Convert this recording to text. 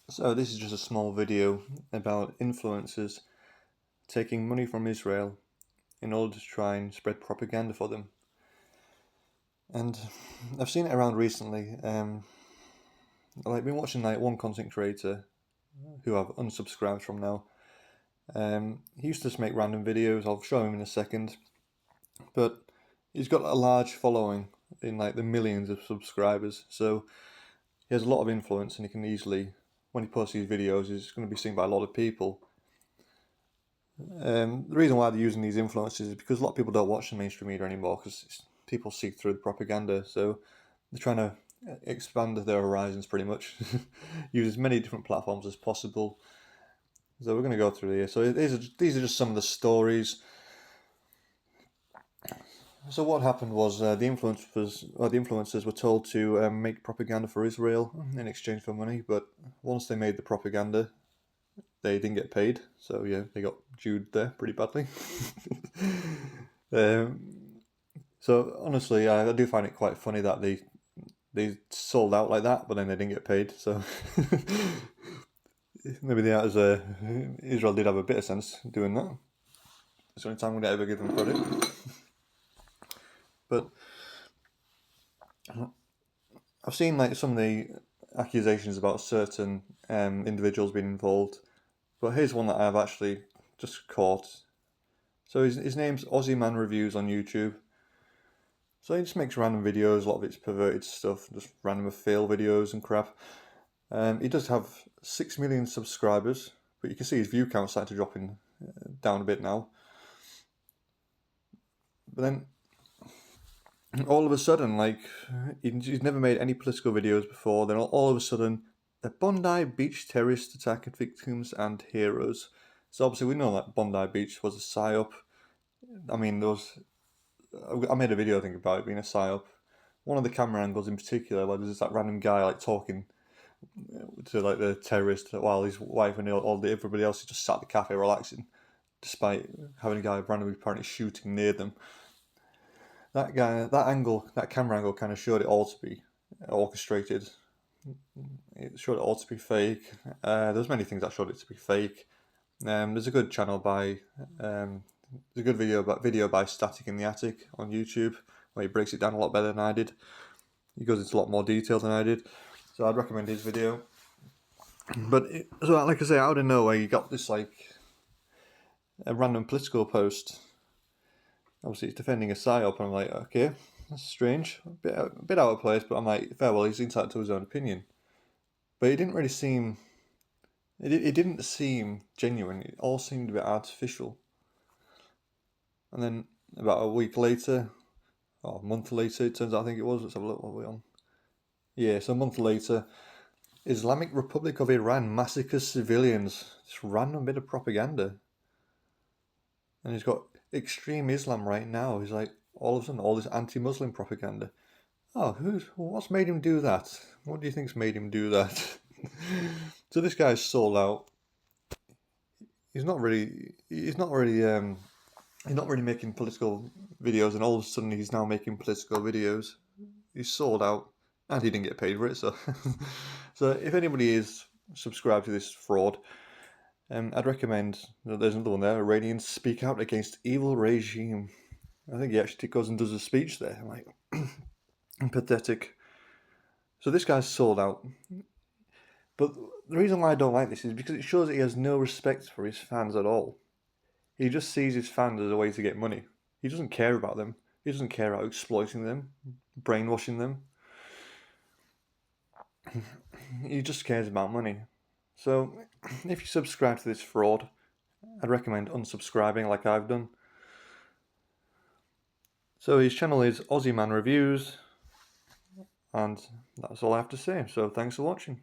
So this is just a small video about influencers taking money from Israel in order to try and spread propaganda for them. And I've seen it around recently. I've been watching one content creator who I've unsubscribed from now. He used to just make random videos. I'll show him in a second, but he's got a large following in the millions of subscribers. So he has a lot of influence, and he can easily, when he posts these videos, he's going to be seen by a lot of people. The reason why they're using these influencers is because a lot of people don't watch the mainstream media anymore because people see through the propaganda. So they're trying to expand their horizons pretty much, use as many different platforms as possible. So we're going to go through here. So these are just some of the stories. So what happened was the influencers were told to make propaganda for Israel in exchange for money, but once they made the propaganda, they didn't get paid, so yeah, they got Jewed there pretty badly. So honestly, I do find it quite funny that they sold out like that, but then they didn't get paid. So maybe Israel did have a bit of sense doing that. It's the only time I'm gonna ever give them credit. But I've seen some of the accusations about certain individuals being involved. But here's one that I've actually just caught. So his name's Ozzy Reviews on YouTube. So he just makes random videos, a lot of it's perverted stuff, just random fail videos and crap. He does have 6 million subscribers, but you can see his view count starting to dropping down a bit now. But then, all of a sudden, he's never made any political videos before, then all of a sudden, the Bondi Beach terrorist attack victims and heroes. So obviously we know that Bondi Beach was a psyop. I mean, I made a video, I think, about it being a psyop. One of the camera angles in particular, where there's that random guy talking to the terrorist while his wife and everybody else is just sat at the cafe relaxing, despite having a guy randomly apparently shooting near them. That camera angle, kind of showed it all to be orchestrated. It showed it all to be fake. There's many things that showed it to be fake. There's a good channel by there's a good video by Static in the Attic on YouTube where he breaks it down a lot better than I did. He goes into a lot more detail than I did, so I'd recommend his video. But like I say, out of nowhere, you got this a random political post. Obviously, it's defending a psyop, and I'm like, okay, that's strange, a bit out of place. But I'm like, fair, well, he's entitled to his own opinion. But it didn't really seem. It didn't seem genuine. It all seemed a bit artificial. And then about a week later, or a month later, it turns out, I think it was. Let's have a look. What are we on? Yeah, so a month later, Islamic Republic of Iran massacres civilians. This random bit of propaganda. And he's got extreme Islam right now. He's like, all of a sudden, all this anti-Muslim propaganda. Oh, what's made him do that? What do you think's made him do that? So this guy's sold out. He's not really making political videos, and all of a sudden he's now making political videos. He's sold out, and he didn't get paid for it. So, so if anybody is subscribed to this fraud, I'd recommend. There's another one there. Iranians speak out against evil regime. I think he actually goes and does a speech there. I'm like, pathetic. So this guy's sold out. But the reason why I don't like this is because it shows that he has no respect for his fans at all. He just sees his fans as a way to get money. He doesn't care about them. He doesn't care about exploiting them, brainwashing them. He just cares about money. So if you subscribe to this fraud, I'd recommend unsubscribing like I've done. So his channel is Ozzy Reviews, and that's all I have to say. So thanks for watching.